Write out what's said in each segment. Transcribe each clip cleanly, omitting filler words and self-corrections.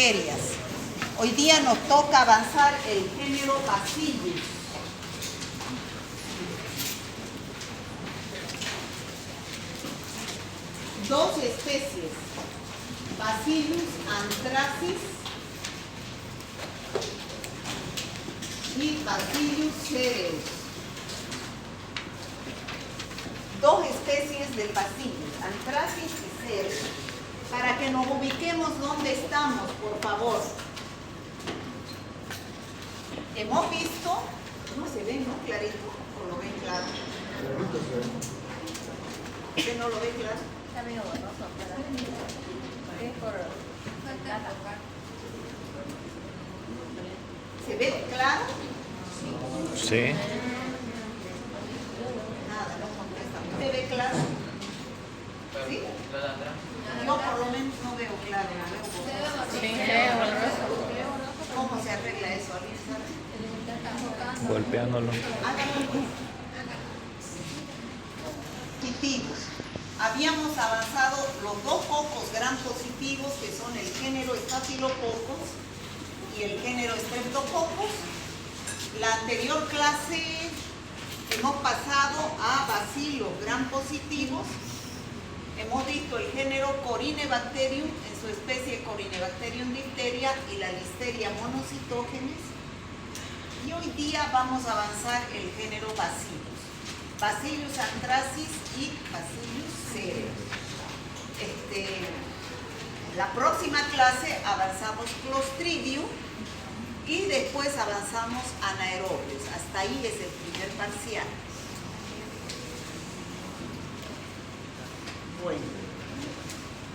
bacterias. Hoy día nos toca avanzar el género Bacillus. Dos especies, Bacillus anthracis y Bacillus cereus. Dos especies del Bacillus, anthracis y cereus. Para que nos ubiquemos dónde estamos, por favor. Hemos visto, ¿no se ve, no? Clarito, ¿o lo ven claro? ¿Usted no lo ve claro? Está medio borroso, ¿verdad? Es por ¿Se ve claro? Sí. Nada, no contesta. ¿Usted ve claro? ¿Sí? Yo por lo menos no veo claro, no veo borroso. Sí, borroso. ¿Cómo se arregla eso? ¿Alguien sabe? Golpeándolo. Háganlo. Positivos. Habíamos avanzado los dos cocos gram positivos, que son el género Staphylococcus y el género Streptococcus. La anterior clase hemos pasado a bacilos gram positivos. Hemos visto el género Corynebacterium en su especie Corynebacterium diphtheria y la Listeria monocytogenes. Y hoy día vamos a avanzar el género Bacillus. Bacillus anthracis y Bacillus cereus. La próxima clase avanzamos Clostridium y después avanzamos anaerobios. Hasta ahí es el primer parcial. Bueno,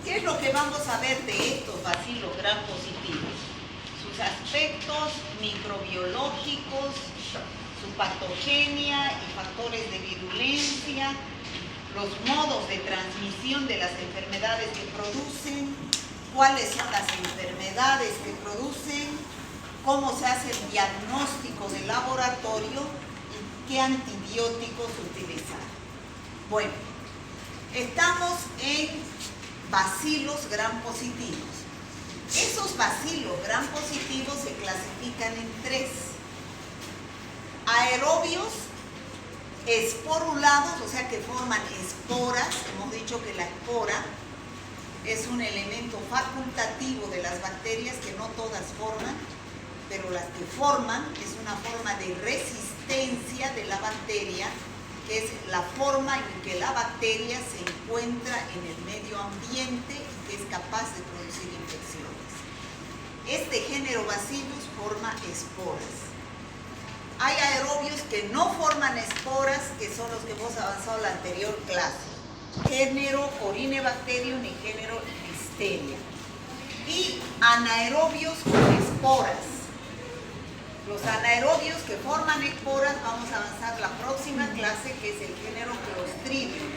¿qué es lo que vamos a ver de estos bacilos gram positivos? Sus aspectos microbiológicos, su patogenia y factores de virulencia, los modos de transmisión de las enfermedades que producen, cuáles son las enfermedades que producen, cómo se hace el diagnóstico de laboratorio y qué antibióticos utilizar. Bueno, estamos en bacilos gram positivos. Esos bacilos gram positivos se clasifican en tres. Aerobios, esporulados, o sea que forman esporas. Hemos dicho que la espora es un elemento facultativo de las bacterias, que no todas forman, pero las que forman es una forma de resistencia de la bacteria, que es la forma en que la bacteria se encuentra en el medio ambiente y que es capaz de producir infecciones. Este género Bacillus forma esporas. Hay aerobios que no forman esporas, que son los que hemos avanzado en la anterior clase. Género Corynebacterium y género Listeria. Y anaerobios con esporas. Los anaerobios que forman esporas vamos a avanzar la próxima clase, que es el género Clostridium.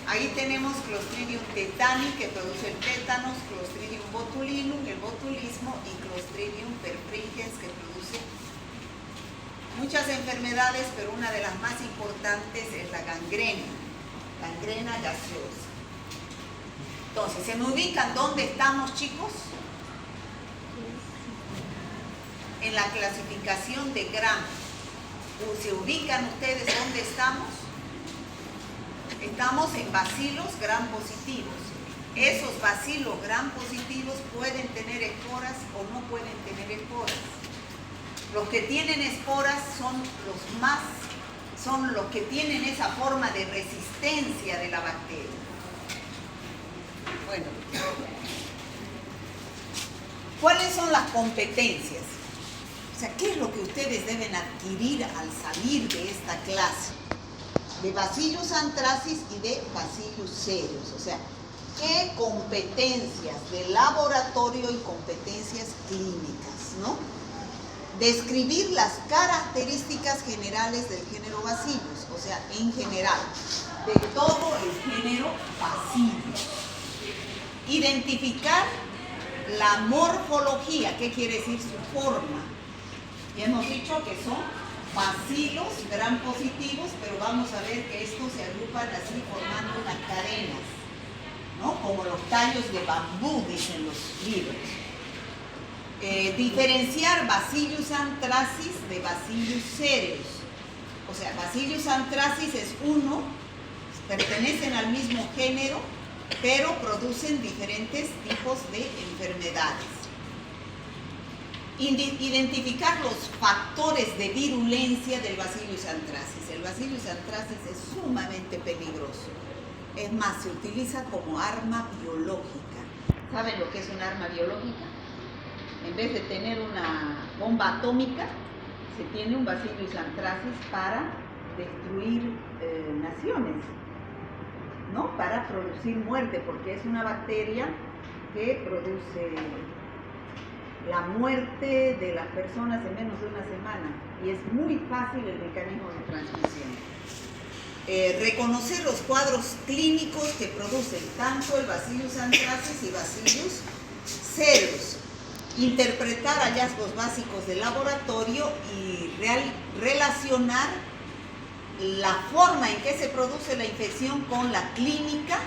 Ahí tenemos Clostridium tetani, que produce el tétanos, Clostridium botulinum, el botulismo, y Clostridium perfringens, que produce muchas enfermedades, pero una de las más importantes es la gangrena gaseosa. Entonces, ¿se me ubican dónde estamos, chicos? En la clasificación de gram. ¿Se ubican ustedes dónde estamos? Estamos en bacilos gram positivos. Esos bacilos gram positivos pueden tener esporas o no pueden tener esporas. Los que tienen esporas son los que tienen esa forma de resistencia de la bacteria. Bueno, ¿cuáles son las competencias? O sea, ¿qué es lo que ustedes deben adquirir al salir de esta clase? De Bacillus anthracis y de Bacillus cereus. O sea, ¿qué competencias de laboratorio y competencias clínicas, ¿no? Describir las características generales del género Bacillus, o sea, en general, de todo el género Bacillus. Identificar la morfología, ¿qué quiere decir su forma? Ya hemos dicho que son bacilos gram positivos, pero vamos a ver que estos se agrupan así formando unas cadenas, ¿no? Como los tallos de bambú, dicen los libros. Diferenciar Bacillus anthracis de Bacillus cereus. O sea, Bacillus anthracis es uno, pertenecen al mismo género, pero producen diferentes tipos de enfermedades. Identificar los factores de virulencia del Bacillus anthracis. El Bacillus anthracis es sumamente peligroso. Es más, se utiliza como arma biológica. ¿Saben lo que es un arma biológica? En vez de tener una bomba atómica, se tiene un Bacillus anthracis para destruir naciones, ¿no? Para producir muerte, porque es una bacteria que produce la muerte de las personas en menos de una semana, y es muy fácil el mecanismo de transmisión. Reconocer los cuadros clínicos que producen tanto el Bacillus anthracis y Bacillus cereus. Interpretar hallazgos básicos del laboratorio y relacionar la forma en que se produce la infección con la clínica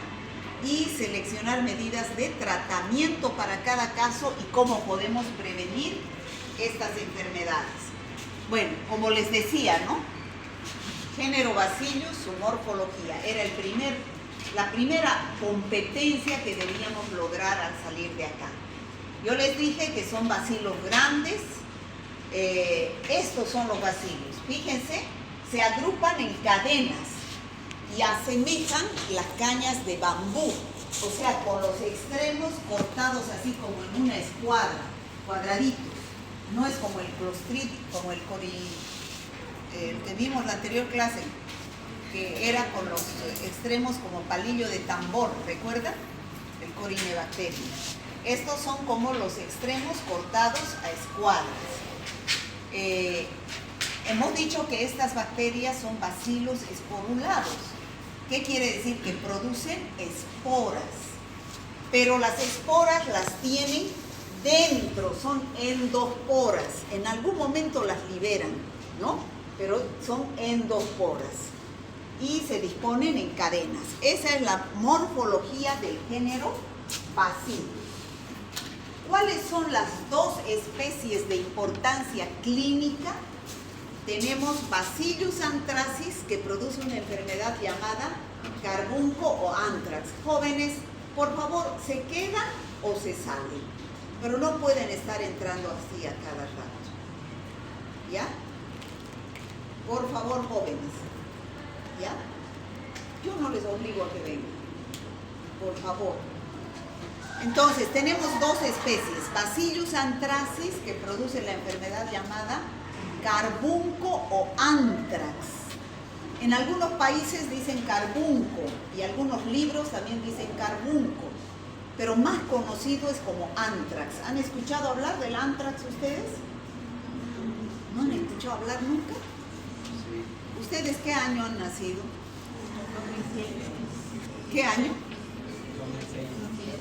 y seleccionar medidas de tratamiento para cada caso y cómo podemos prevenir estas enfermedades. Bueno, como les decía, ¿no? Género Bacillus, su morfología, era la primera competencia que debíamos lograr al salir de acá. Yo les dije que son bacilos grandes. Estos son los bacilos. Fíjense, se agrupan en cadenas y asemejan las cañas de bambú, o sea, con los extremos cortados así como en una escuadra, cuadraditos. No es como el clostridium, como el que vimos en la anterior clase, que era con los extremos como palillo de tambor, ¿recuerdan? El Corynebacterium. Estos son como los extremos cortados a escuadras. Hemos dicho que estas bacterias son bacilos esporulados. ¿Qué quiere decir? Que producen esporas. Pero las esporas las tienen dentro, son endosporas. En algún momento las liberan, ¿no? Pero son endosporas y se disponen en cadenas. Esa es la morfología del género Bacillus. ¿Cuáles son las dos especies de importancia clínica? Tenemos Bacillus anthracis, que produce una enfermedad llamada carbunco o anthrax. Jóvenes, por favor, ¿se quedan o se salen? Pero no pueden estar entrando así a cada rato. ¿Ya? Por favor, jóvenes. ¿Ya? Yo no les obligo a que vengan. Por favor. Entonces, tenemos dos especies. Bacillus anthracis, que produce la enfermedad llamada carbunco o anthrax. En algunos países dicen carbunco y algunos libros también dicen carbunco, pero más conocido es como anthrax. ¿Han escuchado hablar del anthrax ustedes? ¿No han escuchado hablar nunca? Sí. ¿Ustedes qué año han nacido? 2007. ¿Qué año?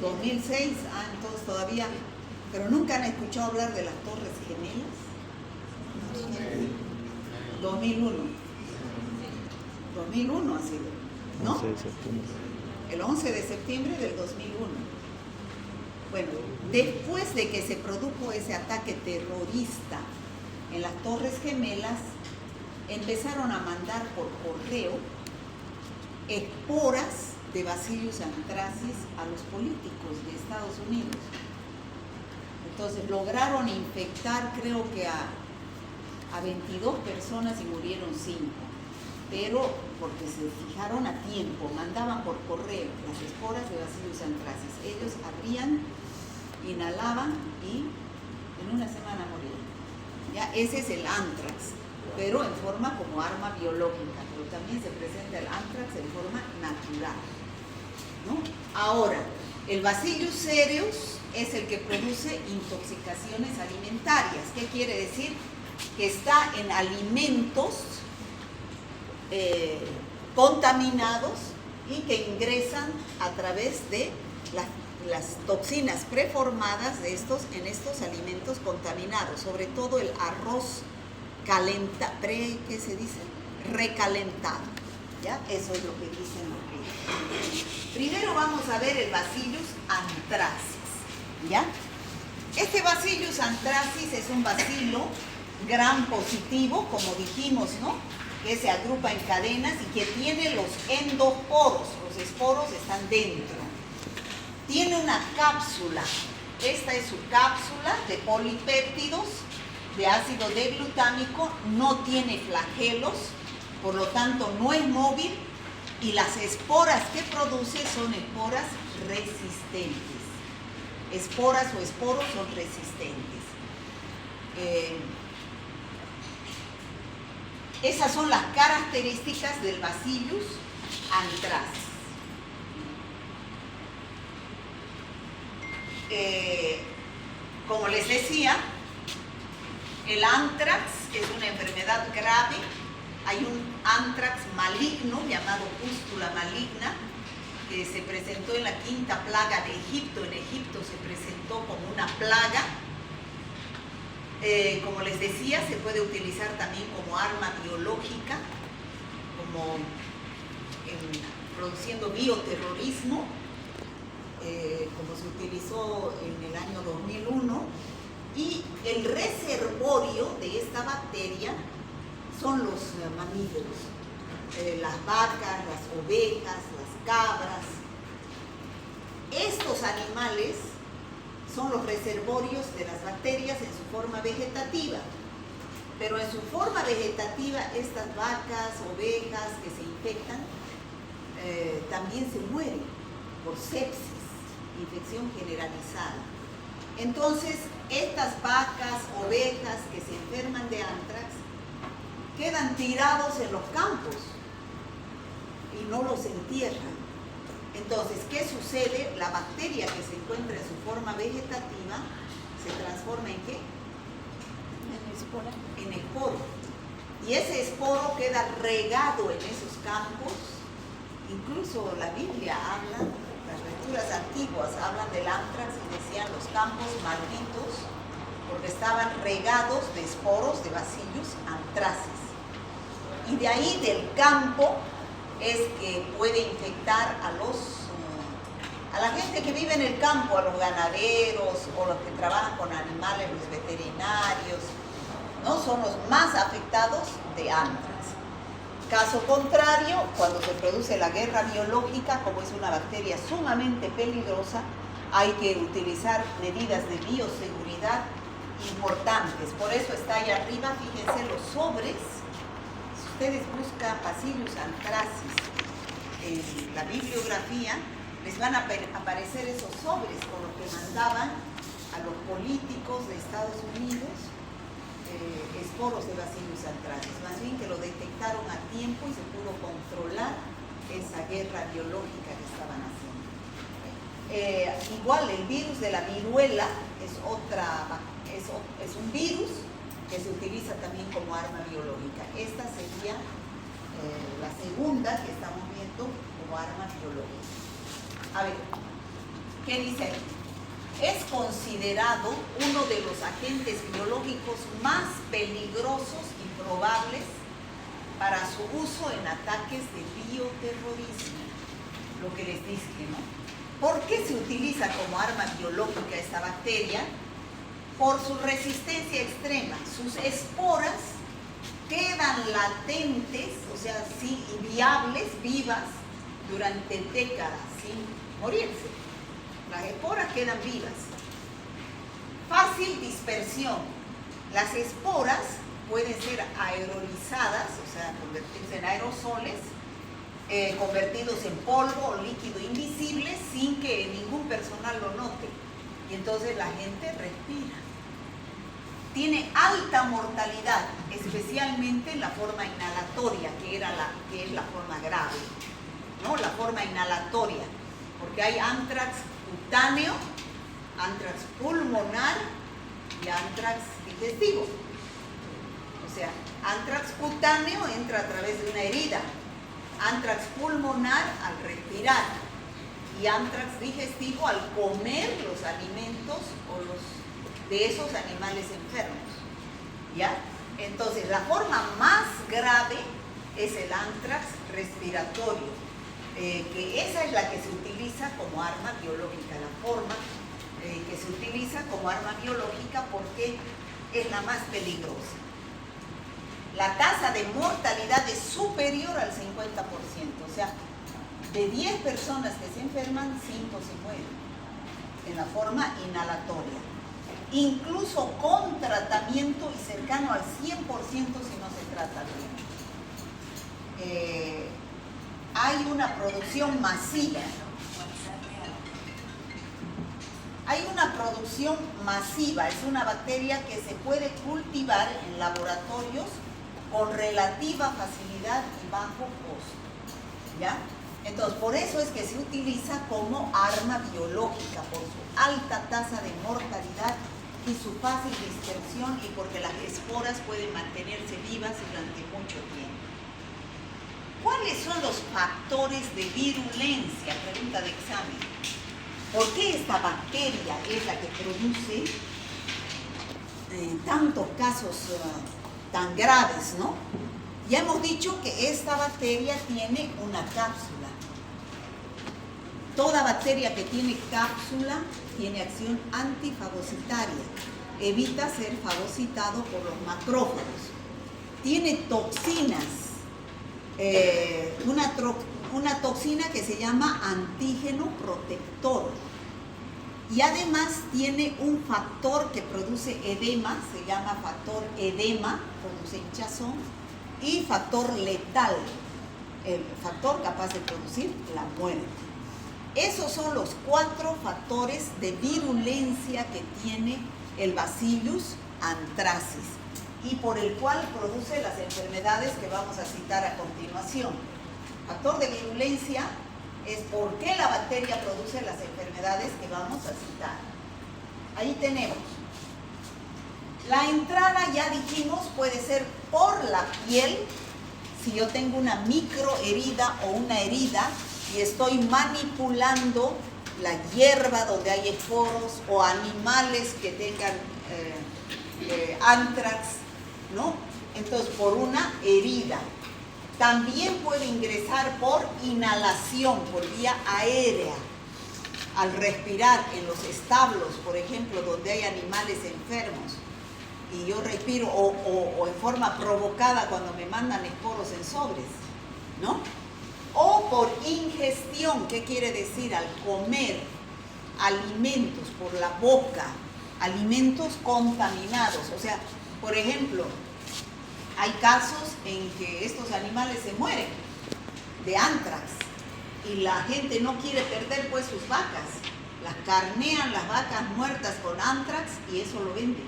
2006. Ah, entonces todavía. ¿Pero nunca han escuchado hablar de las Torres Gemelas? 2001. 2001 ha sido, ¿no? 11 de septiembre. El 11 de septiembre del 2001. Bueno, después de que se produjo ese ataque terrorista en las Torres Gemelas, empezaron a mandar por correo esporas de Bacillus anthracis a los políticos de Estados Unidos. Entonces lograron infectar, creo que a 22 personas y murieron 5. Pero porque se fijaron a tiempo, mandaban por correo las esporas de Bacillus anthracis. Ellos abrían, inhalaban y en una semana morían. Ya, ese es el anthrax, pero en forma como arma biológica, pero también se presenta el anthrax en forma natural, ¿no? Ahora, el Bacillus cereus es el que produce intoxicaciones alimentarias. ¿Qué quiere decir? Que está en alimentos contaminados y que ingresan a través de las toxinas preformadas en estos alimentos contaminados, sobre todo el arroz ¿qué se dice? Recalentado. ¿Ya? Eso es lo que dicen los libros. Primero vamos a ver el Bacillus anthracis. ¿Ya? Este Bacillus anthracis es un bacilo gram positivo, como dijimos, ¿no? Que se agrupa en cadenas y que tiene los endoporos. Los esporos están dentro. Tiene una cápsula. Esta es su cápsula de polipéptidos de ácido D-glutámico. No tiene flagelos, por lo tanto no es móvil. Y las esporas que produce son esporas resistentes. Esporas o esporos son resistentes. Esas son las características del Bacillus anthracis. Como les decía, el anthrax es una enfermedad grave. Hay un anthrax maligno llamado pústula maligna que se presentó en la quinta plaga de Egipto. En Egipto se presentó como una plaga. Como les decía, se puede utilizar también como arma biológica, como produciendo bioterrorismo, como se utilizó en el año 2001. Y el reservorio de esta bacteria son los mamíferos, las vacas, las ovejas, las cabras. Estos animales son los reservorios de las bacterias en su forma vegetativa. Pero en su forma vegetativa, estas vacas, ovejas que se infectan, también se mueren por sepsis, infección generalizada. Entonces, estas vacas, ovejas que se enferman de anthrax, quedan tirados en los campos y no los entierran. Entonces, ¿qué sucede? La bacteria que se encuentra en su forma vegetativa se transforma ¿en qué? En esporo. Y ese esporo queda regado en esos campos. Incluso la Biblia habla, las lecturas antiguas hablan del anthrax y decían los campos malditos porque estaban regados de esporos de Bacillus anthracis. Y de ahí del campo es que puede infectar a la gente que vive en el campo, a los ganaderos o los que trabajan con animales, los veterinarios, ¿no? Son los más afectados de anthrax. Caso contrario, cuando se produce la guerra biológica, como es una bacteria sumamente peligrosa, hay que utilizar medidas de bioseguridad importantes. Por eso está ahí arriba, fíjense los sobres. Ustedes buscan Bacillus anthracis en la bibliografía, les van a aparecer esos sobres con los que mandaban a los políticos de Estados Unidos esporos de Bacillus anthracis. Más bien que lo detectaron a tiempo y se pudo controlar esa guerra biológica que estaban haciendo. Igual el virus de la viruela es un virus que se utiliza también como arma biológica. Esta sería la segunda que estamos viendo como arma biológica. A ver, ¿qué dice aquí? Es considerado uno de los agentes biológicos más peligrosos y probables para su uso en ataques de bioterrorismo. Lo que les dije, ¿no? ¿Por qué se utiliza como arma biológica esta bacteria? Por su resistencia extrema. Sus esporas quedan latentes, o sea, sí, viables, vivas, durante décadas, sin morirse. Las esporas quedan vivas. Fácil dispersión. Las esporas pueden ser aerolizadas, o sea, convertirse en aerosoles, convertidos en polvo o líquido invisible sin que ningún personal lo note. Y entonces la gente respira. Tiene alta mortalidad, especialmente en la forma inhalatoria, que es la forma grave, ¿no? La forma inhalatoria, porque hay anthrax cutáneo, anthrax pulmonar y anthrax digestivo. O sea, anthrax cutáneo entra a través de una herida, anthrax pulmonar al respirar y anthrax digestivo al comer los alimentos de esos animales enfermos. ¿Ya? Entonces, la forma más grave es el anthrax respiratorio, que esa es la que se utiliza como arma biológica, la forma que se utiliza como arma biológica porque es la más peligrosa. La tasa de mortalidad es superior al 50%, o sea, de 10 personas que se enferman, 5 se mueren en la forma inhalatoria. Incluso con tratamiento y cercano al 100% si no se trata bien. Hay una producción masiva. Hay una producción masiva, es una bacteria que se puede cultivar en laboratorios con relativa facilidad y bajo costo. ¿Ya? Entonces, por eso es que se utiliza como arma biológica, por su alta tasa de mortalidad y su fácil dispersión y porque las esporas pueden mantenerse vivas durante mucho tiempo. ¿Cuáles son los factores de virulencia? Pregunta de examen. ¿Por qué esta bacteria es la que produce tantos casos tan graves, ¿no? Ya hemos dicho que esta bacteria tiene una cápsula. Toda bacteria que tiene cápsula tiene acción antifagocitaria. Evita ser fagocitado por los macrófagos. Tiene toxinas. Una toxina que se llama antígeno protector. Y además tiene un factor que produce edema, se llama factor edema, produce hinchazón, y factor letal, el factor capaz de producir la muerte. Esos son los 4 factores de virulencia que tiene el Bacillus anthracis y por el cual produce las enfermedades que vamos a citar a continuación. Factor de virulencia es por qué la bacteria produce las enfermedades que vamos a citar. Ahí tenemos. La entrada, ya dijimos, puede ser por la piel, si yo tengo una microherida o una herida y estoy manipulando la hierba donde hay esporos o animales que tengan anthrax, ¿no? Entonces, por una herida. También puede ingresar por inhalación, por vía aérea, al respirar en los establos, por ejemplo, donde hay animales enfermos, y yo respiro, o en forma provocada cuando me mandan esporos en sobres, ¿no? O por ingestión, ¿qué quiere decir? Al comer alimentos por la boca, alimentos contaminados, o sea, por ejemplo, hay casos en que estos animales se mueren de anthrax y la gente no quiere perder pues sus vacas. Las carnean las vacas muertas con anthrax y eso lo venden.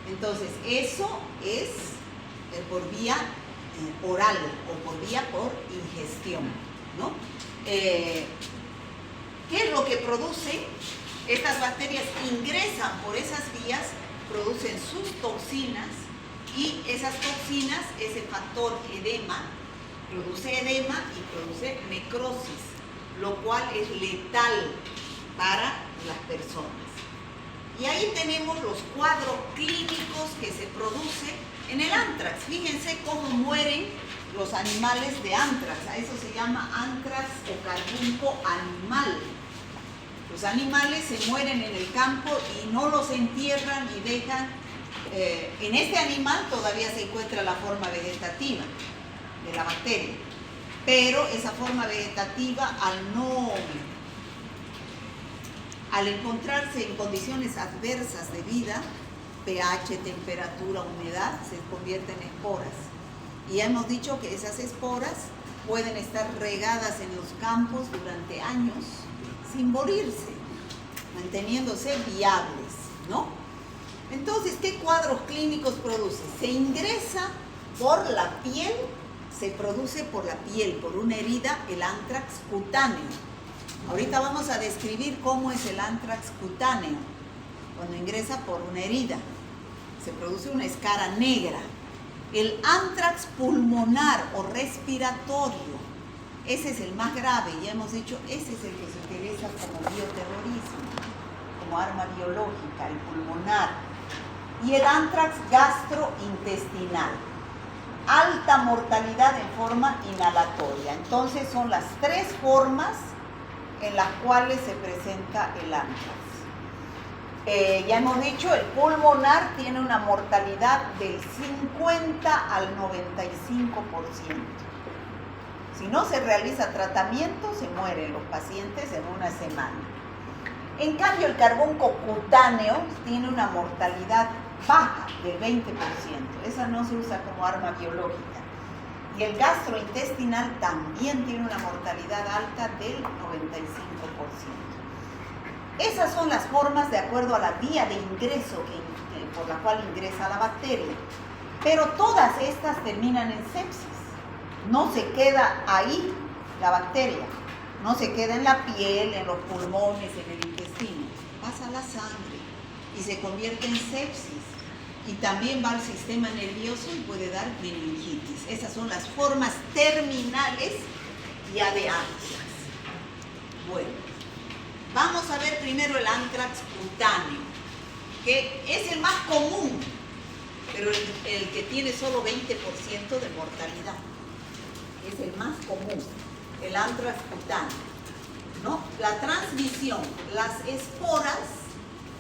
Entonces, eso es por vía oral o por vía por ingestión, ¿no? ¿Qué es lo que produce? Estas bacterias ingresan por esas vías, producen sus toxinas. Y esas toxinas, ese factor edema, produce edema y produce necrosis, lo cual es letal para las personas. Y ahí tenemos los cuadros clínicos que se producen en el anthrax. Fíjense cómo mueren los animales de anthrax. A eso se llama anthrax o carbunco animal. Los animales se mueren en el campo y no los entierran y dejan. En este animal todavía se encuentra la forma vegetativa de la bacteria, pero esa forma vegetativa al encontrarse en condiciones adversas de vida, pH, temperatura, humedad, se convierte en esporas. Y ya hemos dicho que esas esporas pueden estar regadas en los campos durante años sin morirse, manteniéndose viables, ¿no? Entonces, ¿qué cuadros clínicos produce? Se ingresa por la piel, se produce por la piel, por una herida, el anthrax cutáneo. Ahorita vamos a describir cómo es el anthrax cutáneo. Cuando ingresa por una herida, se produce una escara negra. El anthrax pulmonar o respiratorio, ese es el más grave, ya hemos dicho, ese es el que se utiliza como bioterrorismo, como arma biológica, el pulmonar. Y el anthrax gastrointestinal, alta mortalidad en forma inhalatoria. Entonces son las 3 formas en las cuales se presenta el anthrax. Ya hemos dicho, el pulmonar tiene una mortalidad del 50 al 95%. Si no se realiza tratamiento, se mueren los pacientes en una semana. En cambio, el carbunco cutáneo tiene una mortalidad baja del 20%. Esa no se usa como arma biológica. Y el gastrointestinal también tiene una mortalidad alta del 95%. Esas son las formas de acuerdo a la vía de ingreso por la cual ingresa la bacteria. Pero todas estas terminan en sepsis. No se queda ahí la bacteria. No se queda en la piel, en los pulmones, en el intestino. Pasa a la sangre y se convierte en sepsis. Y también va al sistema nervioso y puede dar meningitis. Esas son las formas terminales ya de antrax. Bueno, vamos a ver primero el antrax cutáneo, que es el más común, pero el que tiene solo 20% de mortalidad. Es el más común, el antrax cutáneo, ¿no? La transmisión, las esporas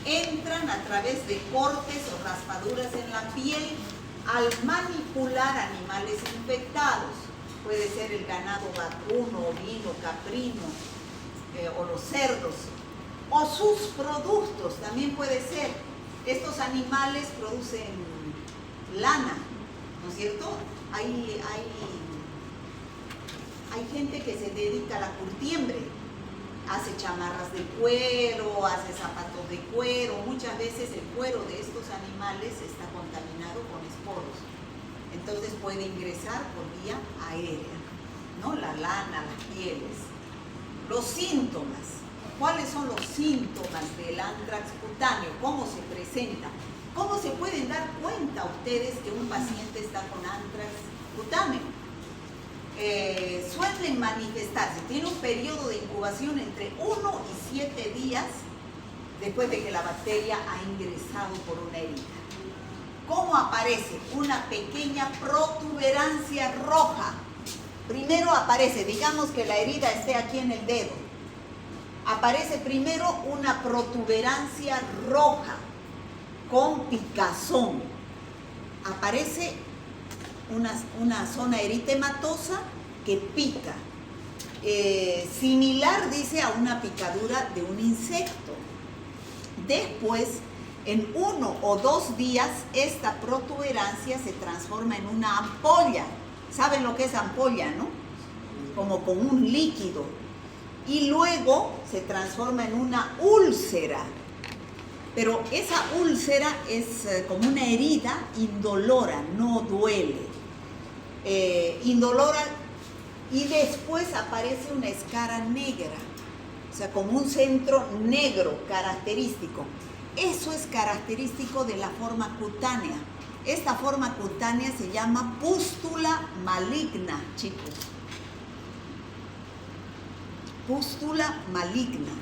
entran a través de cortes o raspaduras en la piel al manipular animales infectados. Puede ser el ganado vacuno, ovino, caprino, o los cerdos, o sus productos, también puede ser. Estos animales producen lana, ¿no es cierto? Hay gente que se dedica a la curtiembre, hace chamarras de cuero, hace zapatos de cuero. Muchas veces el cuero de estos animales está contaminado con esporos, entonces puede ingresar por vía aérea, ¿no? La lana, las pieles. Los síntomas. ¿Cuáles son los síntomas del antrax cutáneo? ¿Cómo se presenta? ¿Cómo se pueden dar cuenta ustedes que un paciente está con antrax cutáneo? Suelen manifestarse, tiene un periodo de incubación entre 1 y 7 días después de que la bacteria ha ingresado por una herida. ¿Cómo aparece? Una pequeña protuberancia roja. Primero aparece, digamos que la herida esté aquí en el dedo, aparece primero una protuberancia roja con picazón. Aparece una zona eritematosa que pica, similar, dice, a una picadura de un insecto. Después, en 1 o 2 días, esta protuberancia se transforma en una ampolla. ¿Saben lo que es ampolla, no? Como con un líquido. Y luego se transforma en una úlcera. Pero esa úlcera es como una herida indolora, no duele. Indolora, y después aparece una escara negra. O sea, como un centro negro característico. Eso es característico de la forma cutánea. Esta forma cutánea se llama pústula maligna, chicos. Pústula maligna.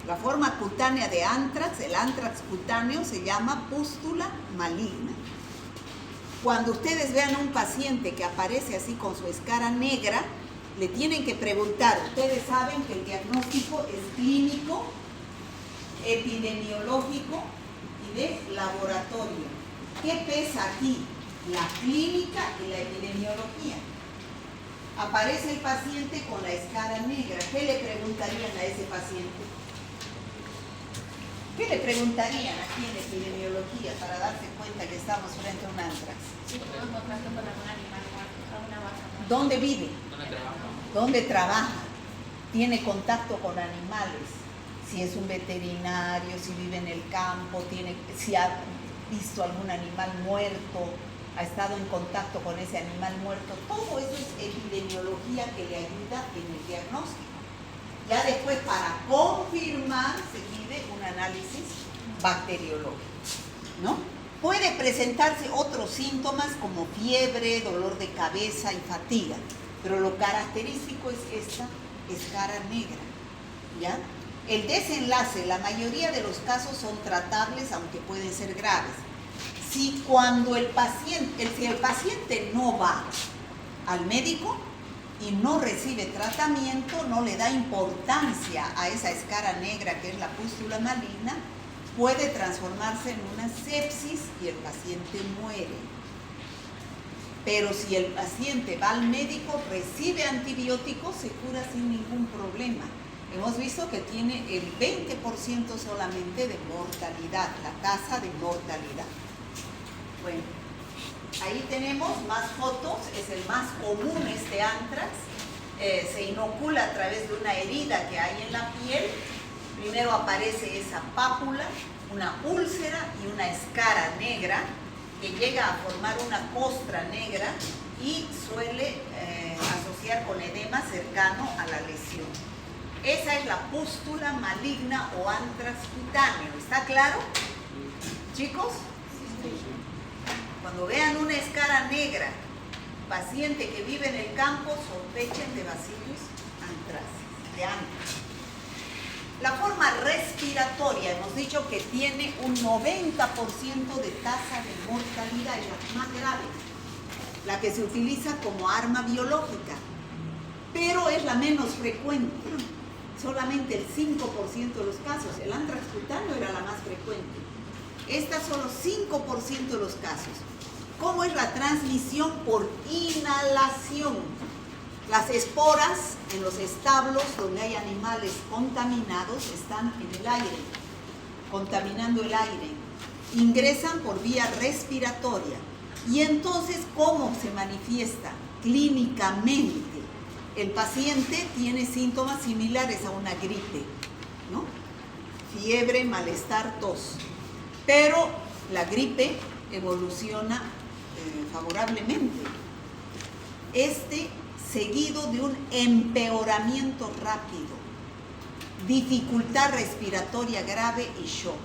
La forma cutánea de antrax, el antrax cutáneo, se llama pústula maligna. Cuando ustedes vean a un paciente que aparece así con su escara negra, le tienen que preguntar. Ustedes saben que el diagnóstico es clínico, epidemiológico y de laboratorio. ¿Qué pesa aquí? La clínica y la epidemiología. Aparece el paciente con la escara negra. ¿Qué le preguntarían a ese paciente? ¿Qué le preguntarían aquí en epidemiología para darse cuenta que estamos frente a un antrax? ¿Dónde vive? ¿Dónde trabaja? ¿Tiene contacto con animales? Si es un veterinario, si vive en el campo, si ha visto algún animal muerto, ha estado en contacto con ese animal muerto. Todo eso es epidemiología que le ayuda en el diagnóstico. Ya después, para confirmar, se pide un análisis bacteriológico, ¿no? Puede presentarse otros síntomas como fiebre, dolor de cabeza y fatiga, pero lo característico es esta escara negra, ¿ya? El desenlace, la mayoría de los casos son tratables, aunque pueden ser graves. Si el paciente no va al médico y no recibe tratamiento, no le da importancia a esa escara negra que es la pústula maligna, puede transformarse en una sepsis y el paciente muere. Pero si el paciente va al médico, recibe antibióticos, se cura sin ningún problema. Hemos visto que tiene el 20% solamente de mortalidad, la tasa de mortalidad. Bueno, ahí tenemos más fotos, es el más común este anthrax. Se inocula a través de una herida que hay en la piel. Primero aparece esa pápula, una úlcera y una escara negra que llega a formar una costra negra y suele asociar con edema cercano a la lesión. Esa es la pústula maligna o anthrax cutáneo. ¿Está claro, chicos? Cuando vean una escara negra, paciente que vive en el campo, sospechen de bacillus anthracis, de anthrax. La forma respiratoria, hemos dicho que tiene un 90% de tasa de mortalidad, es la más grave, la que se utiliza como arma biológica, pero es la menos frecuente, solamente el 5% de los casos. El anthrax cutáneo era la más frecuente. Esta solo 5% de los casos. ¿Cómo es la transmisión? Por inhalación. Las esporas en los establos donde hay animales contaminados están en el aire, contaminando el aire. Ingresan por vía respiratoria. Y entonces, ¿cómo se manifiesta? Clínicamente. El paciente tiene síntomas similares a una gripe, ¿no? Fiebre, malestar, tos. Pero la gripe evoluciona favorablemente. Seguido de un empeoramiento rápido, dificultad respiratoria grave y shock.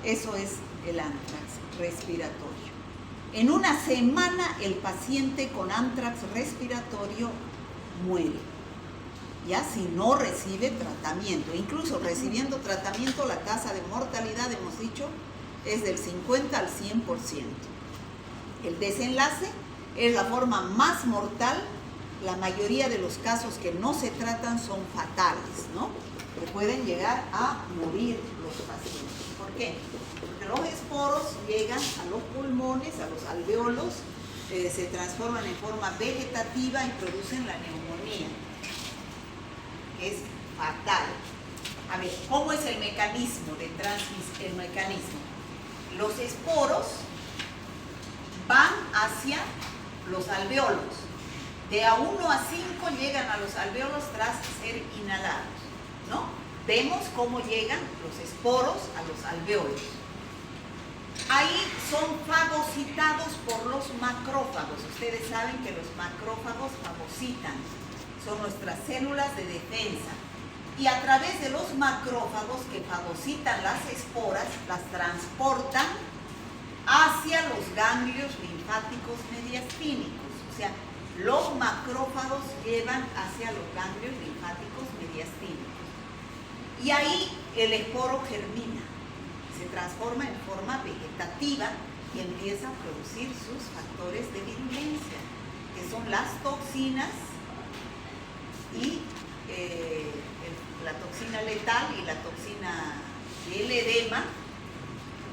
Eso es el anthrax respiratorio. En una semana el paciente con anthrax respiratorio muere, ya si no recibe tratamiento. Incluso recibiendo tratamiento, la tasa de mortalidad, hemos dicho, es del 50 al 100%. El desenlace es la forma más mortal. La mayoría de los casos que no se tratan son fatales, ¿no? Que pueden llegar a morir los pacientes. ¿Por qué? Porque los esporos llegan a los pulmones, a los alvéolos, se transforman en forma vegetativa y producen la neumonía, que es fatal. A ver, ¿cómo es el mecanismo de transmisión? El mecanismo. Los esporos van hacia los alvéolos. De A1 a 5 llegan a los alvéolos tras ser inhalados, ¿no? Vemos cómo llegan los esporos a los alvéolos. Ahí son fagocitados por los macrófagos. Ustedes saben que los macrófagos fagocitan, son nuestras células de defensa. Y a través de los macrófagos que fagocitan las esporas, las transportan hacia los ganglios linfáticos mediastínicos. O sea, los macrófagos llevan hacia los ganglios linfáticos mediastínicos. Y ahí el esporo germina, se transforma en forma vegetativa y empieza a producir sus factores de virulencia, que son las toxinas y la toxina letal y la toxina del edema.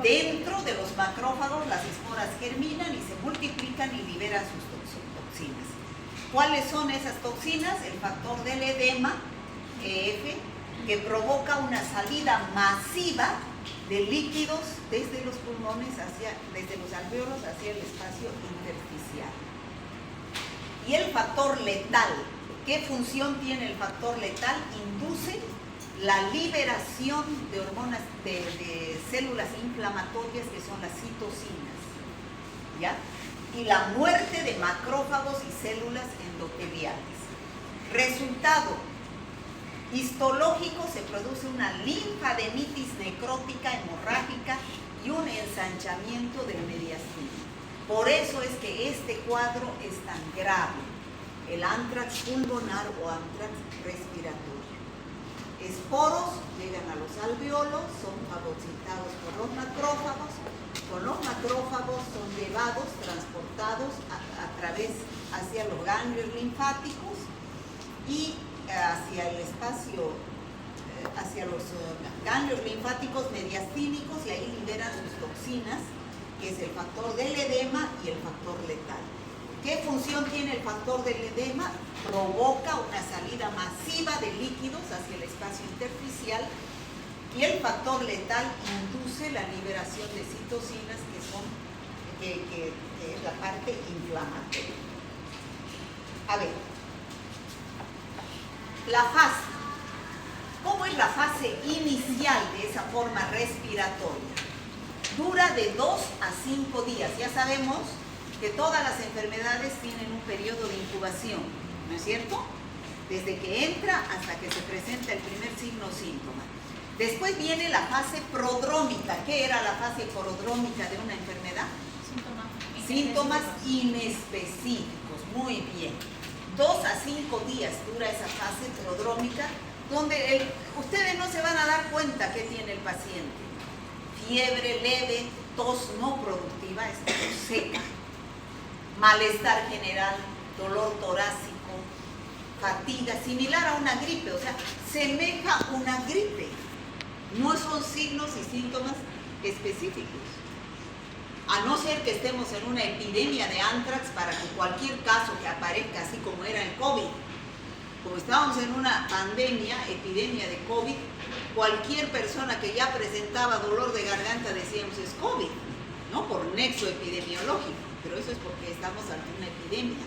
Dentro de los macrófagos las esporas germinan y se multiplican y liberan sus toxinas. ¿Cuáles son esas toxinas? El factor del edema, EF, que provoca una salida masiva de líquidos desde los pulmones desde los alvéolos hacia el espacio intersticial. Y el factor letal, ¿qué función tiene el factor letal? Induce la liberación de hormonas, de células inflamatorias que son las citocinas, ¿ya? Y la muerte de macrófagos y células endoteliales. Resultado histológico: se produce una linfadenitis necrótica hemorrágica y un ensanchamiento del mediastino. Por eso es que este cuadro es tan grave, el anthrax pulmonar o anthrax respiratorio. Esporos llegan a los alvéolos, son fagocitados por los macrófagos. Con los macrófagos son llevados, transportados a través hacia los ganglios linfáticos y hacia el espacio hacia los ganglios linfáticos mediastínicos y ahí liberan sus toxinas, que es el factor del edema y el factor letal. ¿Qué función tiene el factor del edema? Provoca una salida masiva de líquidos hacia el espacio intersticial, y el factor letal induce la liberación de citocinas, que es la parte inflamatoria. A ver, la fase. ¿Cómo es la fase inicial de esa forma respiratoria? Dura de 2 a 5 días. Ya sabemos que todas las enfermedades tienen un periodo de incubación, ¿no es cierto? Desde que entra hasta que se presenta el primer signo o síntoma. Después viene la fase prodrómica. ¿Qué era la fase prodrómica de una enfermedad? Síntomas inespecíficos. Muy bien. 2 a 5 días dura esa fase prodrómica, donde ustedes no se van a dar cuenta que tiene el paciente. Fiebre leve, tos no productiva, es tos seca, malestar general, dolor torácico, fatiga, similar a una gripe, o sea, semeja a una gripe. No son signos y síntomas específicos. A no ser que estemos en una epidemia de ántrax para que cualquier caso que aparezca, así como era el COVID, como estábamos en una pandemia, epidemia de COVID, cualquier persona que ya presentaba dolor de garganta decíamos es COVID, ¿no? Por nexo epidemiológico, pero eso es porque estamos ante una epidemia.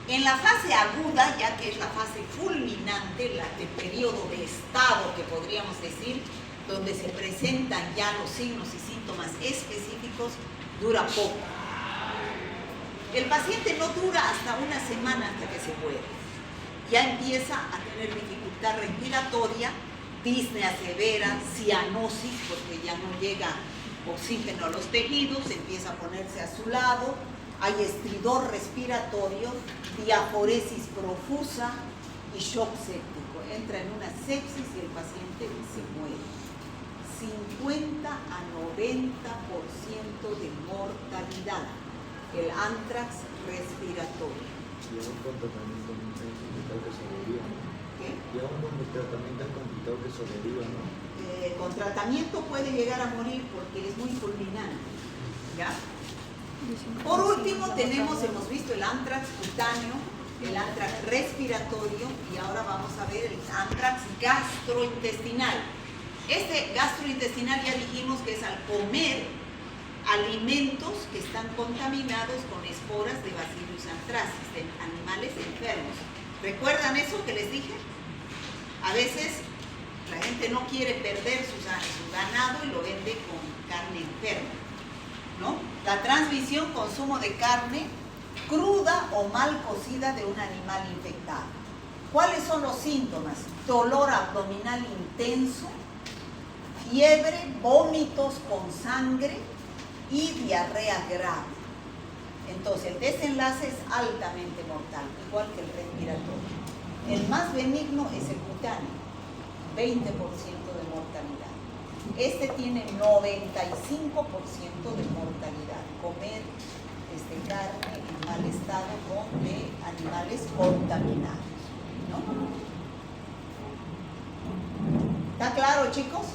En la fase aguda, ya que es la fase fulminante, el periodo de estado que podríamos decir, donde se presentan ya los signos y síntomas específicos, dura poco. El paciente no dura hasta una semana hasta que se muere. Ya empieza a tener dificultad respiratoria, disnea severa, cianosis, porque ya no llega oxígeno a los tejidos, empieza a ponerse azulado, hay estridor respiratorio, diaforesis profusa y shock séptico. Entra en una sepsis y el paciente se muere. 50 a 90% de mortalidad, el ántrax respiratorio. Y a un tratamiento complicado que sobreviva, ¿no? ¿Qué? Y a un tratamiento complicado que sobreviva, ¿no? Con tratamiento puede llegar a morir porque es muy fulminante, ¿ya? Por último hemos visto el ántrax cutáneo, el ántrax respiratorio y ahora vamos a ver el ántrax gastrointestinal. Este gastrointestinal ya dijimos que es al comer alimentos que están contaminados con esporas de Bacillus anthracis, de animales enfermos. ¿Recuerdan eso que les dije? A veces la gente no quiere perder su ganado y lo vende con carne enferma, ¿no? La transmisión, consumo de carne cruda o mal cocida de un animal infectado. ¿Cuáles son los síntomas? Dolor abdominal intenso, fiebre, vómitos con sangre y diarrea grave. Entonces el desenlace es altamente mortal, igual que el respiratorio. El más benigno es el cutáneo, 20% de mortalidad. Este tiene 95% de mortalidad. Comer carne en mal estado o de animales contaminados, ¿no? ¿Está claro, chicos?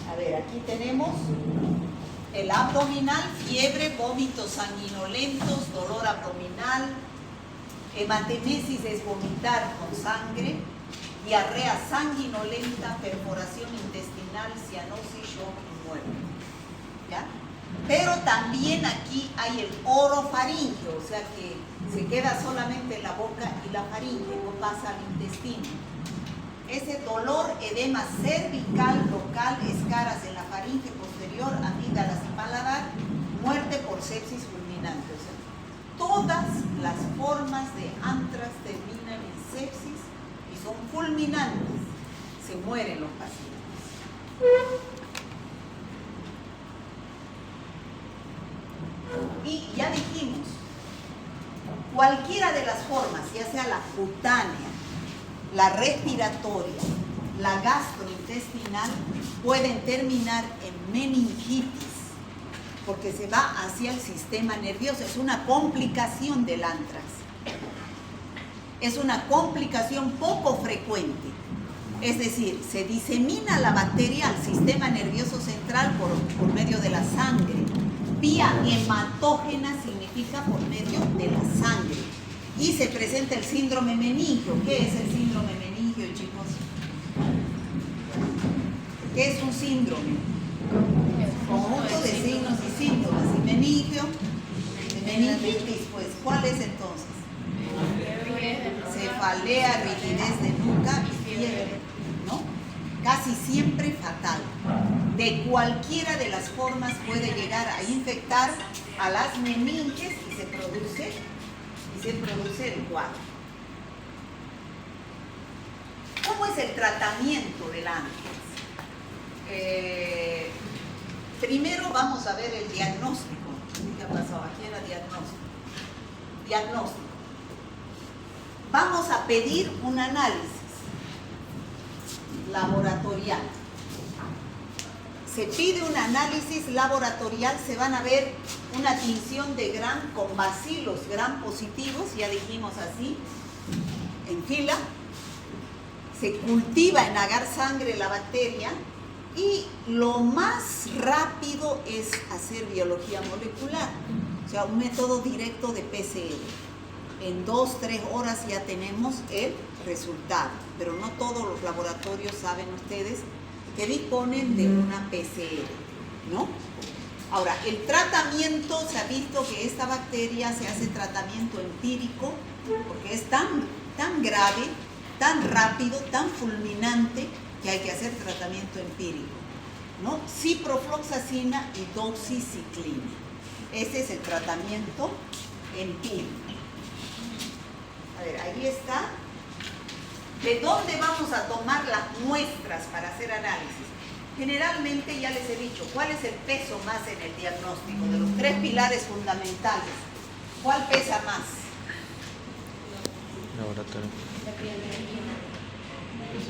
A ver, aquí tenemos el abdominal, fiebre, vómitos sanguinolentos, dolor abdominal, hematemesis es vomitar con sangre, diarrea sanguinolenta, perforación intestinal, cianosis, shock y muerte. ¿Ya? Pero también aquí hay el orofaringio, o sea que se queda solamente en la boca y la faringe, no pasa al intestino. Ese dolor, edema cervical local, escaras en la faringe posterior, amígdalas y paladar, muerte por sepsis fulminante. O sea, todas las formas de ántrax terminan en sepsis y son fulminantes. Se mueren los pacientes. Y ya dijimos, cualquiera de las formas, ya sea la cutánea, la respiratoria, la gastrointestinal, pueden terminar en meningitis, porque se va hacia el sistema nervioso, es una complicación del ántrax. es una complicación poco frecuente. Es decir, se disemina la bacteria al sistema nervioso central por medio de la sangre. Vía hematógena significa por medio de la sangre. Y se presenta el síndrome meningio. ¿Qué es el síndrome meningio, chicos? ¿Qué es un síndrome? Conjunto de signos y síntomas. Y meningio, meningitis, pues, ¿cuál es entonces? Cefalea, rigidez de nuca y fiebre, ¿no? Casi siempre fatal. De cualquiera de las formas puede llegar a infectar a las meninges y se produce el cuadro. ¿Cómo es el tratamiento del anthrax? Primero vamos a ver el diagnóstico. ¿Qué ha pasado? Aquí era diagnóstico. Diagnóstico. Vamos a pedir un análisis laboratorial. Se pide un análisis laboratorial, se van a ver una tinción de Gram con bacilos Gram positivos, ya dijimos así, en fila. Se cultiva en agar sangre la bacteria y lo más rápido es hacer biología molecular, o sea, un método directo de PCR. En 2-3 horas ya tenemos el resultado, pero no todos los laboratorios, saben ustedes, que disponen de una PCR, ¿no? Ahora, el tratamiento, se ha visto que esta bacteria se hace tratamiento empírico porque es tan grave, tan rápido, tan fulminante que hay que hacer tratamiento empírico, ¿no? Ciprofloxacina y doxiciclina. Ese es el tratamiento empírico. A ver, ahí está. ¿De dónde vamos a tomar las muestras para hacer análisis? Generalmente, ya les he dicho, ¿cuál es el peso más en el diagnóstico? De los 3 pilares fundamentales, ¿cuál pesa más? Laboratorio.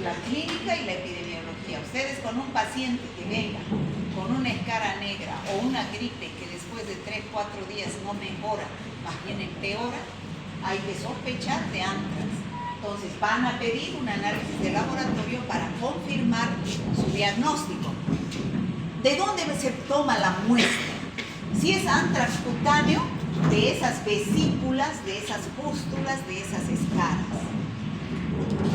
La clínica y la epidemiología. Ustedes con un paciente que venga con una escara negra o una gripe que después de 3-4 días no mejora, más bien empeora, hay que sospechar de anthrax. Entonces van a pedir un análisis de laboratorio para confirmar su diagnóstico. ¿De dónde se toma la muestra? Si es anthrax cutáneo, de esas vesículas, de esas pústulas, de esas escaras.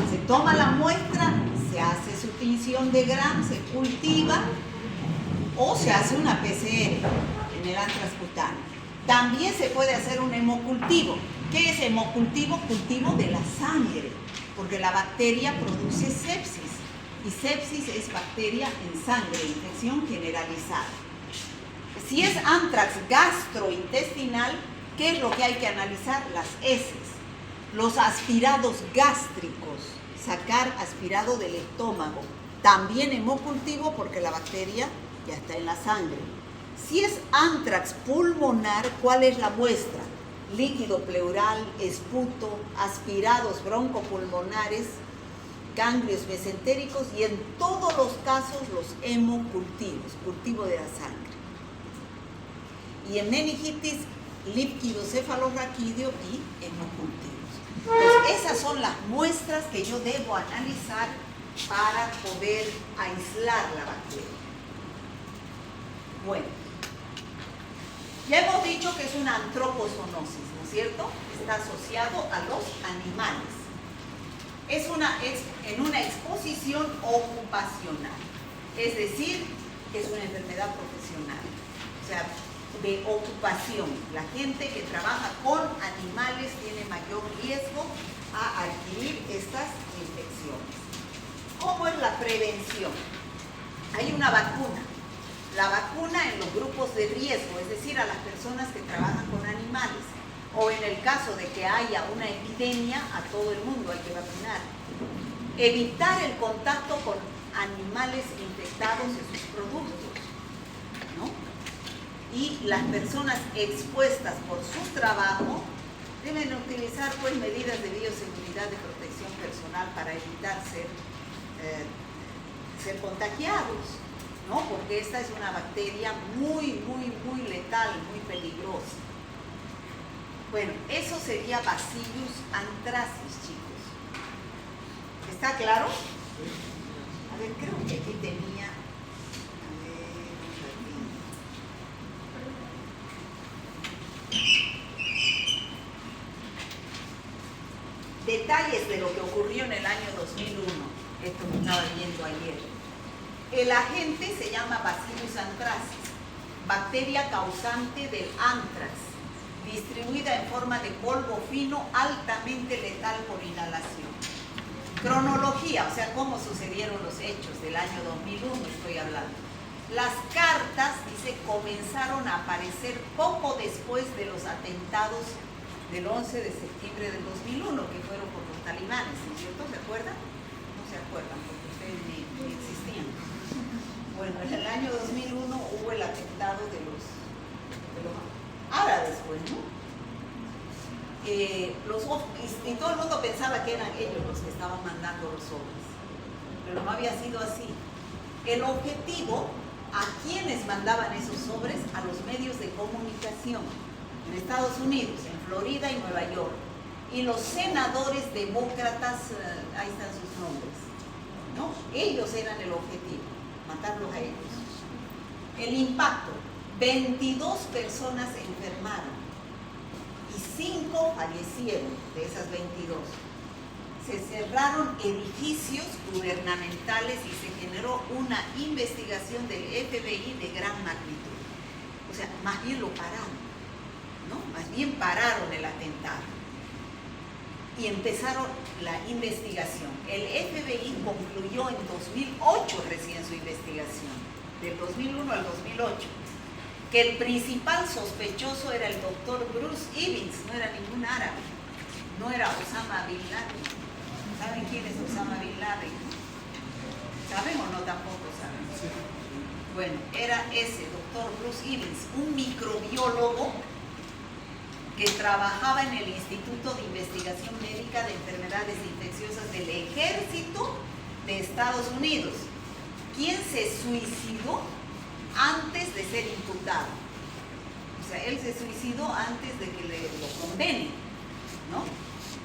Se toma la muestra, se hace su tinción de Gram, se cultiva o se hace una PCR en el anthrax cutáneo. También se puede hacer un hemocultivo. ¿Qué es hemocultivo? Cultivo de la sangre, porque la bacteria produce sepsis y sepsis es bacteria en sangre, infección generalizada. Si es anthrax gastrointestinal, ¿qué es lo que hay que analizar? Las heces, los aspirados gástricos, sacar aspirado del estómago. También hemocultivo porque la bacteria ya está en la sangre. Si es anthrax pulmonar, ¿cuál es la muestra? Líquido pleural, esputo, aspirados broncopulmonares, ganglios mesentéricos y en todos los casos los hemocultivos, cultivo de la sangre. Y en meningitis, líquido cefalorraquídeo y hemocultivos. Entonces, esas son las muestras que yo debo analizar para poder aislar la bacteria. Bueno, ya hemos dicho que es una antropozoonosis, ¿no es cierto? Está asociado a los animales. Es en una exposición ocupacional, es decir, es una enfermedad profesional, o sea, de ocupación. La gente que trabaja con animales tiene mayor riesgo a adquirir estas infecciones. ¿Cómo es la prevención? Hay una vacuna. La vacuna en los grupos de riesgo, es decir, a las personas que trabajan con animales, o en el caso de que haya una epidemia, a todo el mundo hay que vacunar. Evitar el contacto con animales infectados y sus productos, ¿no? Y las personas expuestas por su trabajo deben utilizar pues medidas de bioseguridad de protección personal para evitar ser contagiados, ¿no? Porque esta es una bacteria muy letal, muy peligrosa. Bueno, eso sería Bacillus anthracis, chicos. ¿Está claro? A ver, creo que aquí tenía... A ver, un ratito. Detalles de lo que ocurrió en el año 2001. Esto me estaba viendo ayer. El agente se llama Bacillus anthracis, bacteria causante del anthrax, distribuida en forma de polvo fino altamente letal por inhalación. Cronología, o sea, cómo sucedieron los hechos del año 2001, estoy hablando. Las cartas, dice, comenzaron a aparecer poco después de los atentados del 11 de septiembre del 2001, que fueron por los talibanes, ¿no es cierto? ¿Se acuerdan? No se acuerdan, porque ustedes ni existían. Bueno, en el año 2001 hubo el atentado de los árabes, pues, ¿no? Y todo el mundo pensaba que eran ellos los que estaban mandando los sobres, pero no había sido así. El objetivo, ¿a quiénes mandaban esos sobres? A los medios de comunicación en Estados Unidos, en Florida y Nueva York, y los senadores demócratas, ahí están sus nombres, ¿no? Ellos eran el objetivo, matarlos a ellos. El impacto: 22 personas se enfermaron y 5 fallecieron de esas 22. Se cerraron edificios gubernamentales y se generó una investigación del FBI de gran magnitud. O sea, más bien lo pararon, ¿no? Más bien pararon el atentado y empezaron la investigación. El FBI concluyó en 2008 recién su investigación, del 2001 al 2008, que el principal sospechoso era el doctor Bruce Evans, no era ningún árabe, no era Osama Bin Laden. ¿Saben quién es Osama Bin Laden? ¿Saben o no? Tampoco saben. Bueno, era ese doctor Bruce Evans, un microbiólogo que trabajaba en el Instituto de Investigación Médica de Enfermedades Infecciosas del Ejército de Estados Unidos, quien se suicidó antes de ser imputado. O sea, él se suicidó antes de que lo condenen, ¿no?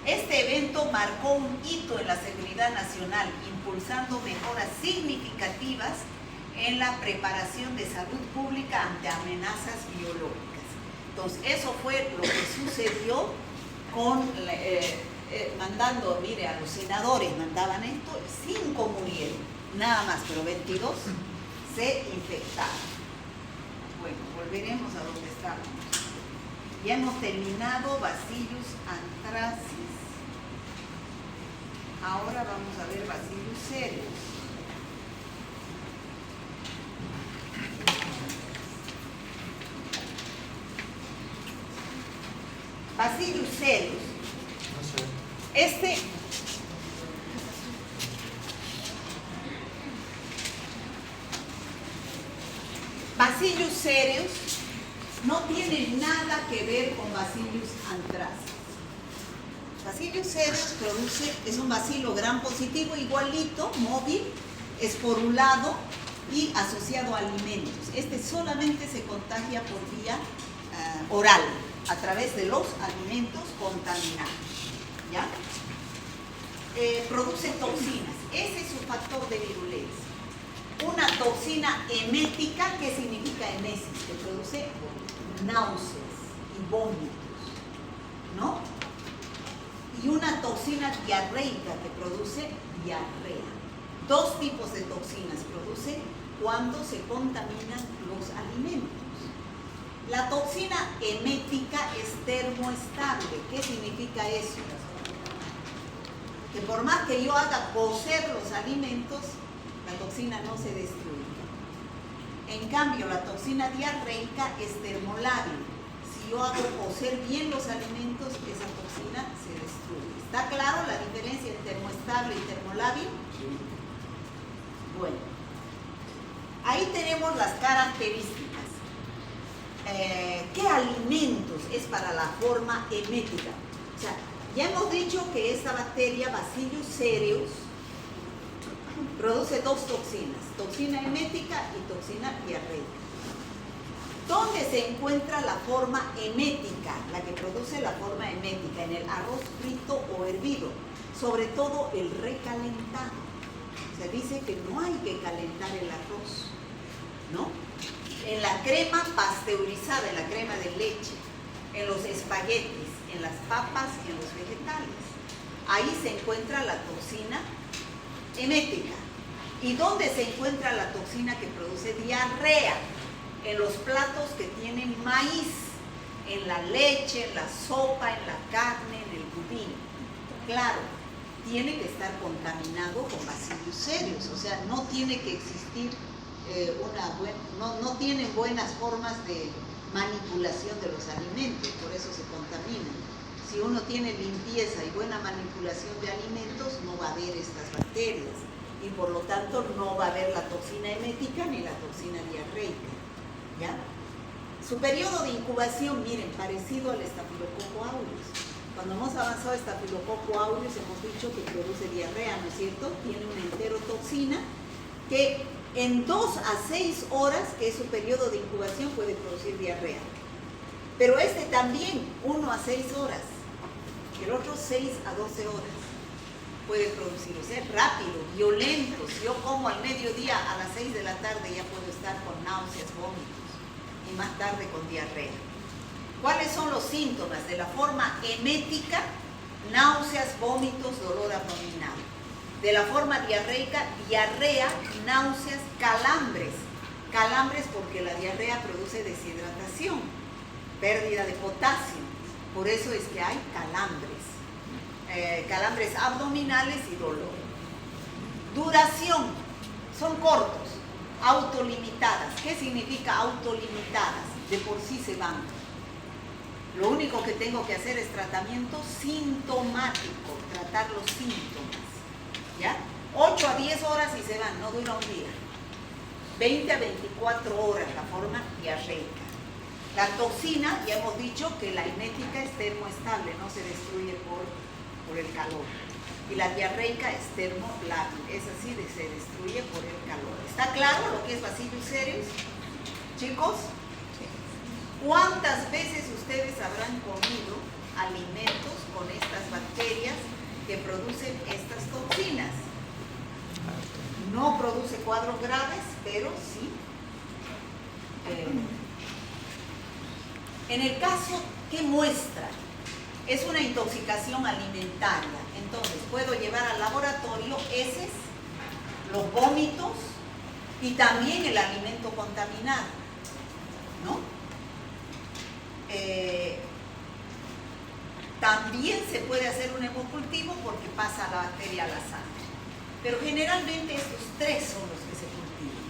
Este evento marcó un hito en la seguridad nacional, impulsando mejoras significativas en la preparación de salud pública ante amenazas biológicas. Entonces, eso fue lo que sucedió con, mandando, mire, a los senadores mandaban esto, 5 murieron, nada más, pero 22 se infectaron. Bueno, volveremos a donde estábamos. Ya hemos terminado Bacillus anthracis. Ahora vamos a ver Bacillus cereus. Bacillus cereus. Bacillus cereus no tiene nada que ver con Bacillus anthracis. Bacillus cereus es un bacilo gram positivo, igualito, móvil, esporulado y asociado a alimentos. Este solamente se contagia por vía oral, a través de los alimentos contaminados, ¿ya? Produce toxinas, ese es su factor de virulencia. Una toxina emética, ¿qué significa emesis? Que produce náuseas y vómitos, ¿no? Y una toxina diarreica que produce diarrea. 2 tipos de toxinas produce cuando se contaminan los alimentos. La toxina emética es termoestable. ¿Qué significa eso? Que por más que yo haga cocer los alimentos, la toxina no se destruye. En cambio, la toxina diarreica es termolábil. Si yo hago cocer bien los alimentos, esa toxina se destruye. ¿Está claro la diferencia entre termoestable y termolábil? Bueno, ahí tenemos las características. ¿Qué alimentos es para la forma emética? O sea, ya hemos dicho que esta bacteria, Bacillus cereus, produce 2 toxinas, toxina emética y toxina diarreica. ¿Dónde se encuentra la forma emética? La que produce la forma emética, en el arroz frito o hervido, sobre todo el recalentado. Se dice que no hay que calentar el arroz, ¿no? En la crema pasteurizada, en la crema de leche, en los espaguetis, en las papas y en los vegetales. Ahí se encuentra la toxina emética. ¿Y dónde se encuentra la toxina que produce diarrea? En los platos que tienen maíz, en la leche, en la sopa, en la carne, en el budín. Claro, tiene que estar contaminado con Bacillus cereus, o sea, no tiene que existir no tienen buenas formas de manipulación de los alimentos, por eso se contaminan. Si uno tiene limpieza y buena manipulación de alimentos, no va a haber estas bacterias y por lo tanto no va a haber la toxina emética ni la toxina diarreica, ¿ya? Su periodo de incubación, miren, parecido al Staphylococcus aureus. Cuando hemos avanzado a Staphylococcus aureus hemos dicho que produce diarrea, ¿no es cierto? Tiene una enterotoxina que en 2 a 6 horas, que es su periodo de incubación, puede producir diarrea. Pero este también, 1 a 6 horas. El otro 6 a 12 horas puede producir. O sea, rápido, violento. Si yo como al mediodía, a las 6 de la tarde ya puedo estar con náuseas, vómitos. Y más tarde con diarrea. ¿Cuáles son los síntomas? De la forma emética, náuseas, vómitos, dolor abdominal. De la forma diarreica, diarrea, náuseas, calambres. Calambres porque la diarrea produce deshidratación, pérdida de potasio. Por eso es que hay calambres. Calambres abdominales y dolor. Duración. Son cortos. Autolimitadas. ¿Qué significa autolimitadas? De por sí se van. Lo único que tengo que hacer es tratamiento sintomático. Tratar los síntomas. ¿Ya? 8 a 10 horas y se van, no dura un día. 20 a 24 horas la forma diarreica. La toxina, ya hemos dicho que la emética es termoestable, no se destruye por el calor. Y la diarreica es termolábil, es así, se destruye por el calor. ¿Está claro lo que es Bacillus cereus? Chicos, ¿cuántas veces ustedes habrán comido alimentos con estas bacterias que producen estas toxinas? No produce cuadros graves, pero sí. En el caso, ¿qué muestra? Es una intoxicación alimentaria. Entonces, puedo llevar al laboratorio heces, los vómitos y también el alimento contaminado, ¿no? También se puede hacer un hemocultivo porque pasa la bacteria a la sangre. Pero generalmente estos 3 son los que se cultivan.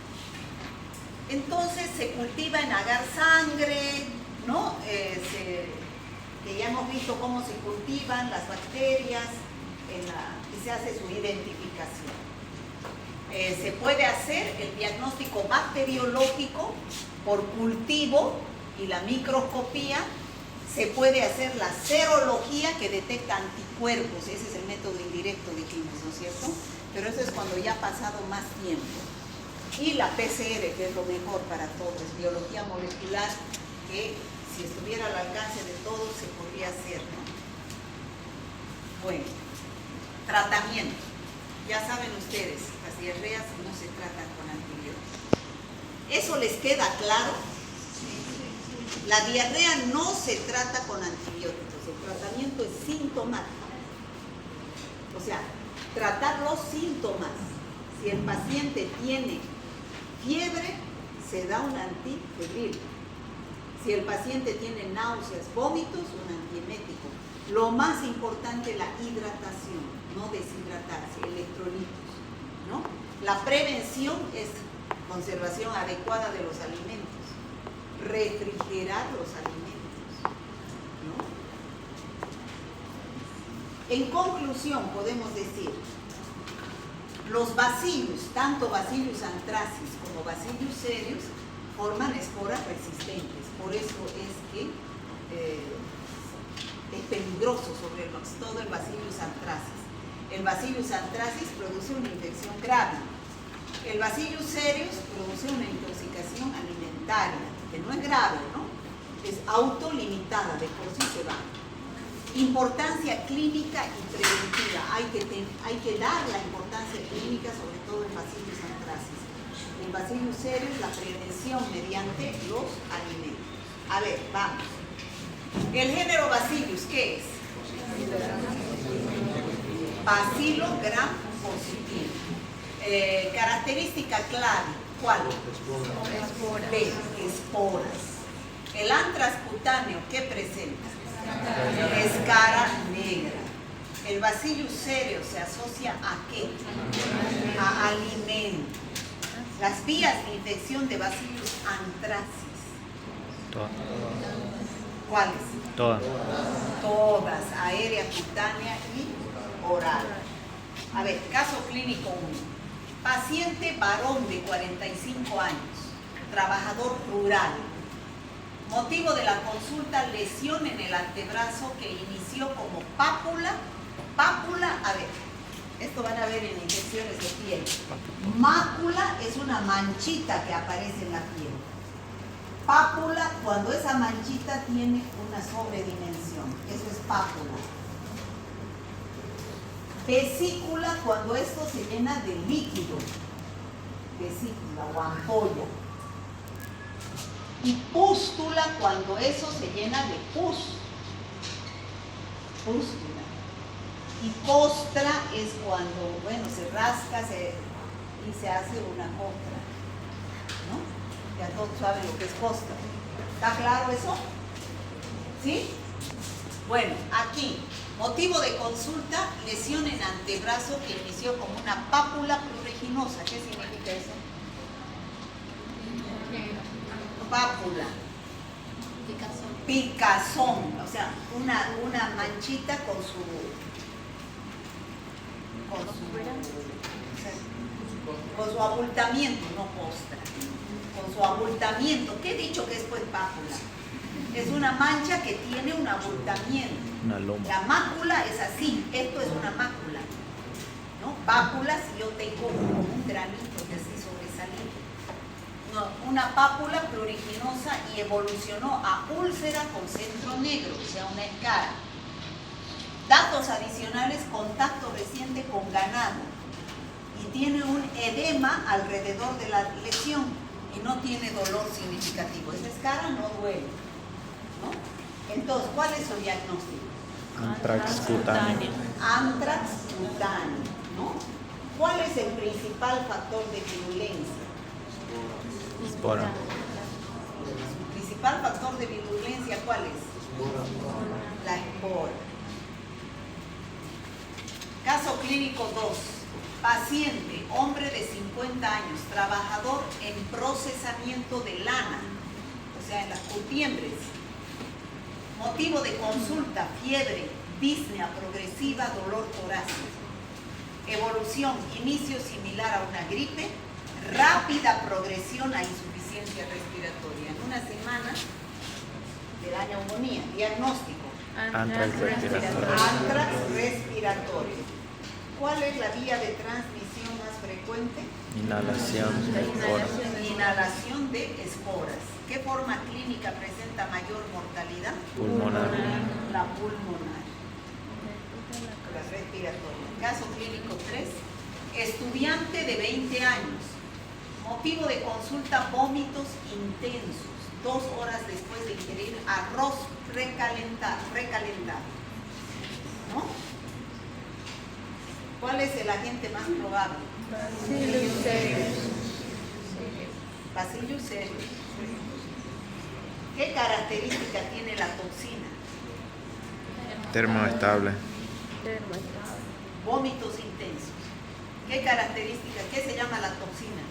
Entonces se cultiva en agar sangre, ¿no? Que ya hemos visto cómo se cultivan las bacterias y se hace su identificación. Se puede hacer el diagnóstico bacteriológico por cultivo y la microscopía. Se puede hacer la serología que detecta anticuerpos, ese es el método indirecto, dijimos, ¿no es cierto? Pero eso es cuando ya ha pasado más tiempo. Y la PCR, que es lo mejor para todos, biología molecular, que si estuviera al alcance de todos se podría hacer, ¿no? Bueno, tratamiento. Ya saben ustedes, las diarreas no se tratan con antibióticos. ¿Eso les queda claro? La diarrea no se trata con antibióticos, el tratamiento es sintomático. O sea, tratar los síntomas. Si el paciente tiene fiebre, se da un antifebril. Si el paciente tiene náuseas, vómitos, un antiemético. Lo más importante, la hidratación, no deshidratarse, electrolitos, ¿no? La prevención es conservación adecuada de los alimentos. Refrigerar los alimentos, ¿no? En conclusión, podemos decir, los bacillus, tanto Bacillus anthracis como Bacillus cereus, forman esporas resistentes. Por eso es que es peligroso sobre todo el Bacillus anthracis. El Bacillus anthracis produce una infección grave. El Bacillus cereus produce una intoxicación alimentaria, que no es grave, ¿no? Es autolimitada, de por sí se va. Importancia clínica y preventiva. Hay que dar la importancia clínica, sobre todo en Bacillus anthracis. En Bacillus cereus, la prevención mediante los alimentos. A ver, vamos. El género Bacillus, ¿qué es? Bacilo gram positivo. Característica clave, ¿cuál? Esporas. B, esporas. El anthrax cutáneo, ¿qué presenta? Escara negra. El Bacillus cereus se asocia ¿a qué? A alimentos. Las vías de infección de Bacillus anthracis, Todas. ¿cuáles? Todas. Todas, aérea, cutánea y oral. A ver, caso clínico 1. Paciente varón de 45 años, trabajador rural. Motivo de la consulta, lesión en el antebrazo que inició como pápula. Pápula, a ver, esto van a ver en infecciones de piel. Mácula es una manchita que aparece en la piel. Pápula, cuando esa manchita tiene una sobredimensión, eso es pápula. Vesícula, cuando esto se llena de líquido, vesícula o ampolla. Y pústula, cuando eso se llena de pus, pústula. Y postra es cuando, bueno, se rasca y se hace una costra, ¿no? Ya todos saben lo que es costra. ¿Está claro eso? ¿Sí? Bueno, aquí, motivo de consulta, lesión en antebrazo que inició como una pápula pruriginosa. ¿Qué significa eso? Pápula. Picazón, o sea, una manchita con su abultamiento, no postra, con su abultamiento. ¿Qué he dicho que es pues pápula? Es una mancha que tiene un abultamiento. Una loma. La mácula es así, esto es una mácula, ¿no? Pápula si yo tengo un granito que así sobresaliente. No, una pápula pruriginosa y evolucionó a úlcera con centro negro, o sea, una escara. Datos adicionales, contacto reciente con ganado y tiene un edema alrededor de la lesión y no tiene dolor significativo. Esa escara no duele, ¿no? Entonces, ¿cuál es su diagnóstico? Anthrax cutáneo. Anthrax cutáneo, ¿no? ¿Cuál es el principal factor de virulencia? Espora. El principal factor de virulencia, ¿cuál es? La espora. Caso clínico 2. Paciente, hombre de 50 años, trabajador en procesamiento de lana, o sea, en las curtiembres. Motivo de consulta, fiebre, disnea progresiva, dolor torácico. Evolución, inicio similar a una gripe, rápida progresión a insuficiencia respiratoria. En una semana le da neumonía. Diagnóstico, Anthrax respiratorio. anthrax respiratorio. ¿Cuál es la vía de transmisión más frecuente? Inhalación de esporas. Inhalación de esporas. ¿Qué forma clínica presenta mayor mortalidad? Pulmonar. La pulmonar. La respiratoria. Caso clínico 3. Estudiante de 20 años. Motivo de consulta, vómitos intensos. 2 horas después de ingerir arroz recalentado. ¿No? ¿Cuál es el agente más probable? Bacillus cereus. Bacillus cereus. ¿Qué característica tiene la toxina? Termoestable. Vómitos intensos. ¿Qué característica? ¿Qué se llama la toxina?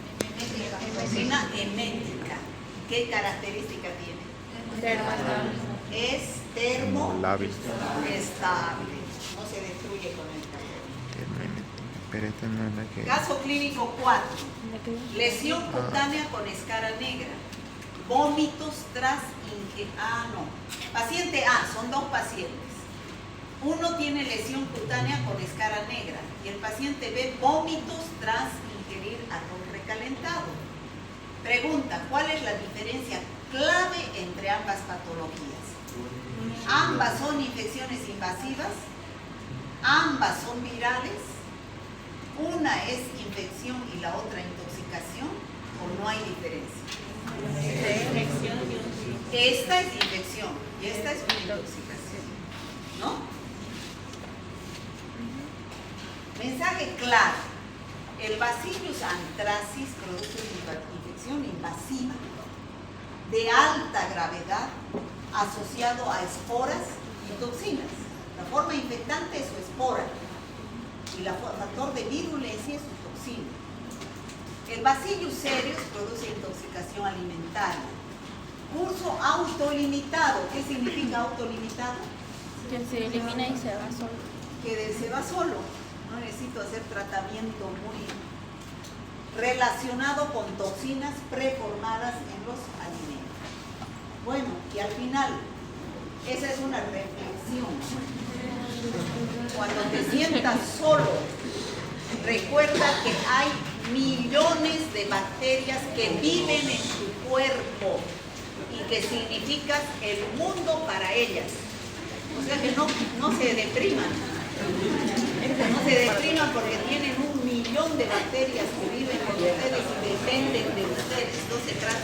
Toxina emética. ¿Qué característica tiene? Es Termolable. termoestable. No se destruye con el calor. Pero esta no es la que... Caso clínico 4. Lesión cutánea con escara negra. Vómitos tras ingestión. Paciente A, son 2 pacientes. Uno tiene lesión cutánea con escara negra y el paciente B, vómitos tras ingerir arroz recalentado. Pregunta, ¿cuál es la diferencia clave entre ambas patologías. Ambas son infecciones invasivas, ambas son virales, una es infección y la otra intoxicación, o no hay diferencia. Esta es infección y esta es una intoxicación, ¿no? Mensaje claro: el Bacillus anthracis produce una infección invasiva de alta gravedad asociado a esporas y toxinas. La forma infectante es su espora y el factor de virulencia es su toxina. El Bacillus cereus produce intoxicación alimentaria. Curso autolimitado. ¿Qué significa autolimitado? Que se elimina y se va solo. Que se va solo. No necesito hacer tratamiento muy relacionado con toxinas preformadas en los alimentos. Bueno, y al final, esa es una reflexión. Cuando te sientas solo, recuerda que hay millones de bacterias que viven en tu cuerpo y que significas el mundo para ellas. O sea que no se depriman. No se depriman porque tienen 1 millón de bacterias que viven con ustedes y dependen de ustedes. No se trata